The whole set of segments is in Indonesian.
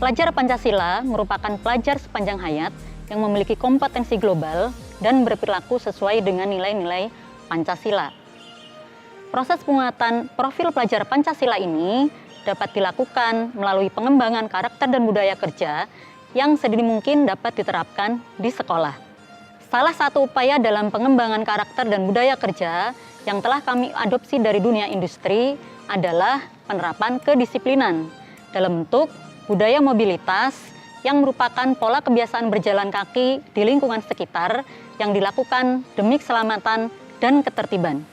Pelajar Pancasila merupakan pelajar sepanjang hayat yang memiliki kompetensi global dan berperilaku sesuai dengan nilai-nilai Pancasila. Proses penguatan profil pelajar Pancasila ini dapat dilakukan melalui pengembangan karakter dan budaya kerja yang sedini mungkin dapat diterapkan di sekolah. Salah satu upaya dalam pengembangan karakter dan budaya kerja yang telah kami adopsi dari dunia industri adalah penerapan kedisiplinan dalam bentuk budaya mobilitas yang merupakan pola kebiasaan berjalan kaki di lingkungan sekitar yang dilakukan demi keselamatan dan ketertiban.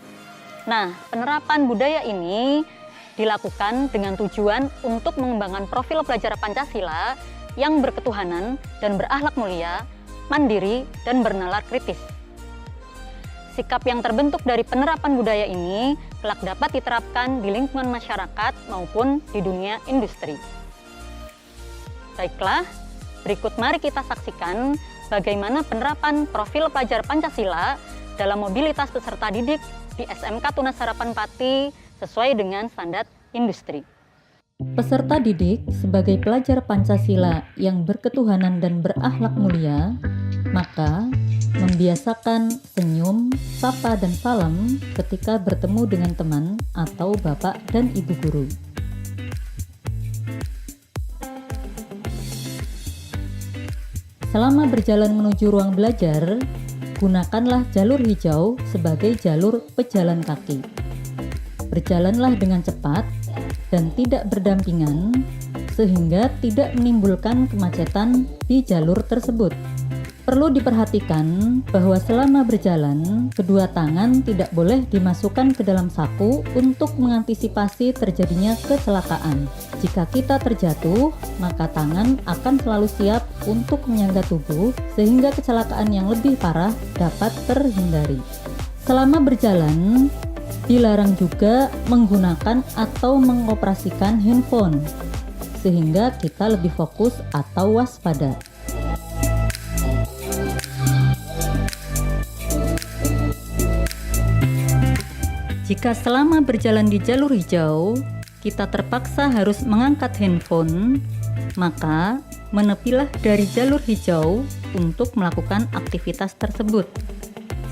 Nah, penerapan budaya ini dilakukan dengan tujuan untuk mengembangkan profil pelajar Pancasila yang berketuhanan dan berakhlak mulia, mandiri, dan bernalar kritis. Sikap yang terbentuk dari penerapan budaya ini kelak dapat diterapkan di lingkungan masyarakat maupun di dunia industri. Baiklah, berikut mari kita saksikan bagaimana penerapan profil pelajar Pancasila dalam mobilitas peserta didik di SMK Tunas Harapan Pati sesuai dengan standar industri. Peserta didik sebagai pelajar Pancasila yang berketuhanan dan berakhlak mulia, maka membiasakan senyum, sapa, dan salam ketika bertemu dengan teman atau bapak dan ibu guru. Selama berjalan menuju ruang belajar, gunakanlah jalur hijau sebagai jalur pejalan kaki. Berjalanlah dengan cepat dan tidak berdampingan, sehingga tidak menimbulkan kemacetan di jalur tersebut. Perlu diperhatikan bahwa selama berjalan, kedua tangan tidak boleh dimasukkan ke dalam saku untuk mengantisipasi terjadinya kecelakaan. Jika kita terjatuh, maka tangan akan selalu siap untuk menyangga tubuh sehingga kecelakaan yang lebih parah dapat terhindari. Selama berjalan, dilarang juga menggunakan atau mengoperasikan handphone sehingga kita lebih fokus atau waspada. Jika selama berjalan di jalur hijau, kita terpaksa harus mengangkat handphone, maka menepilah dari jalur hijau untuk melakukan aktivitas tersebut,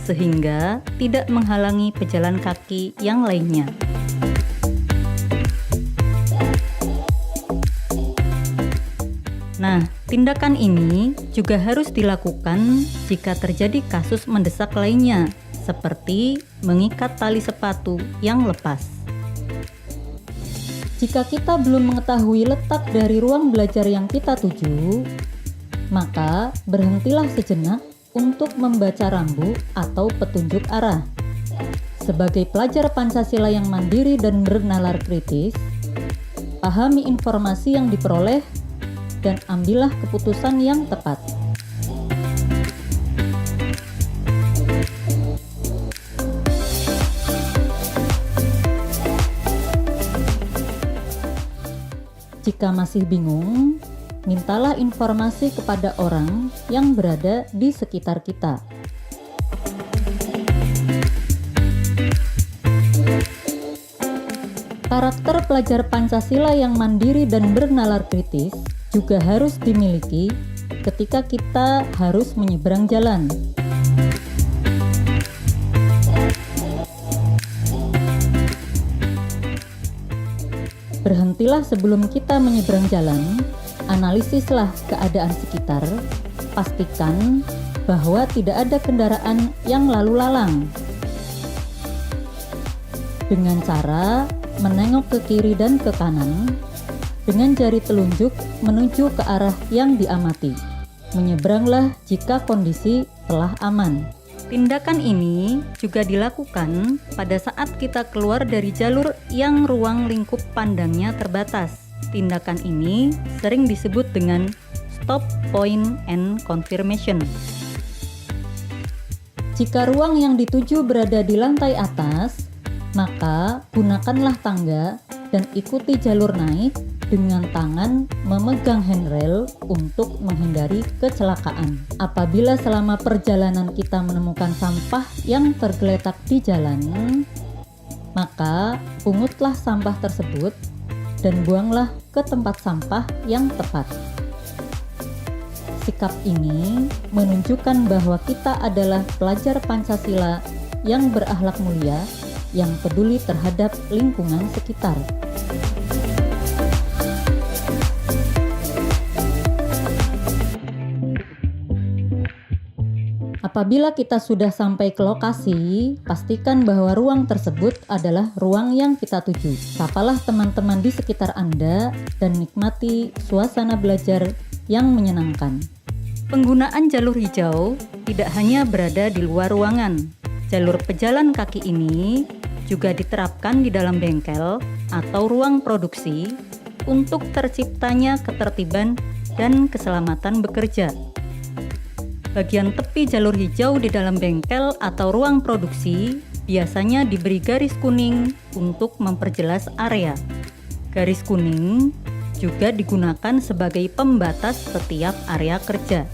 sehingga tidak menghalangi pejalan kaki yang lainnya. Nah, tindakan ini juga harus dilakukan jika terjadi kasus mendesak lainnya, seperti mengikat tali sepatu yang lepas. Jika kita belum mengetahui letak dari ruang belajar yang kita tuju, maka berhentilah sejenak untuk membaca rambu atau petunjuk arah. Sebagai pelajar Pancasila yang mandiri dan bernalar kritis, pahami informasi yang diperoleh dan ambillah keputusan yang tepat. Jika masih bingung, mintalah informasi kepada orang yang berada di sekitar kita. Karakter pelajar Pancasila yang mandiri dan bernalar kritis juga harus dimiliki ketika kita harus menyeberang jalan. Berhentilah sebelum kita menyeberang jalan, analisislah keadaan sekitar, pastikan bahwa tidak ada kendaraan yang lalu lalang. Dengan cara menengok ke kiri dan ke kanan, dengan jari telunjuk menuju ke arah yang diamati. Menyeberanglah jika kondisi telah aman. Tindakan ini juga dilakukan pada saat kita keluar dari jalur yang ruang lingkup pandangnya terbatas. Tindakan ini sering disebut dengan stop point and confirmation. Jika ruang yang dituju berada di lantai atas, maka gunakanlah tangga dan ikuti jalur naik dengan tangan memegang handrail untuk menghindari kecelakaan. Apabila selama perjalanan kita menemukan sampah yang tergeletak di jalan, maka pungutlah sampah tersebut dan buanglah ke tempat sampah yang tepat. Sikap ini menunjukkan bahwa kita adalah pelajar Pancasila yang berakhlak mulia, yang peduli terhadap lingkungan sekitar. Apabila kita sudah sampai ke lokasi, pastikan bahwa ruang tersebut adalah ruang yang kita tuju. Sapalah teman-teman di sekitar Anda dan nikmati suasana belajar yang menyenangkan. Penggunaan jalur hijau tidak hanya berada di luar ruangan. Jalur pejalan kaki ini juga diterapkan di dalam bengkel atau ruang produksi untuk terciptanya ketertiban dan keselamatan bekerja. Bagian tepi jalur hijau di dalam bengkel atau ruang produksi biasanya diberi garis kuning untuk memperjelas area. Garis kuning juga digunakan sebagai pembatas setiap area kerja.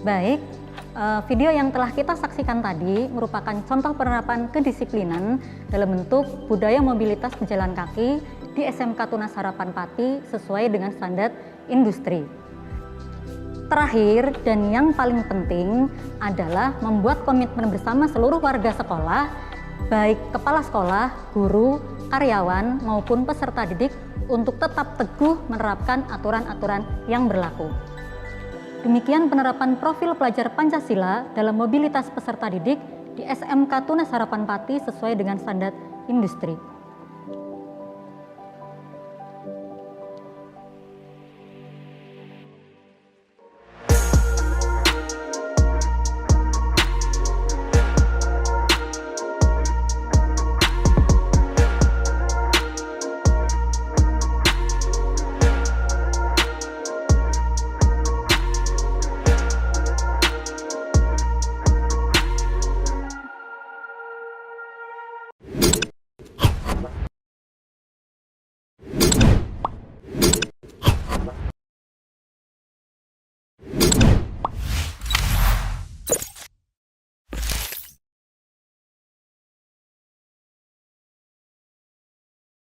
Baik, video yang telah kita saksikan tadi merupakan contoh penerapan kedisiplinan dalam bentuk budaya mobilitas pejalan kaki di SMK Tunas Harapan Pati sesuai dengan standar industri. Terakhir dan yang paling penting adalah membuat komitmen bersama seluruh warga sekolah, baik kepala sekolah, guru, karyawan maupun peserta didik untuk tetap teguh menerapkan aturan-aturan yang berlaku. Demikian penerapan profil pelajar Pancasila dalam mobilitas peserta didik di SMK Tunas Harapan Pati sesuai dengan standar industri.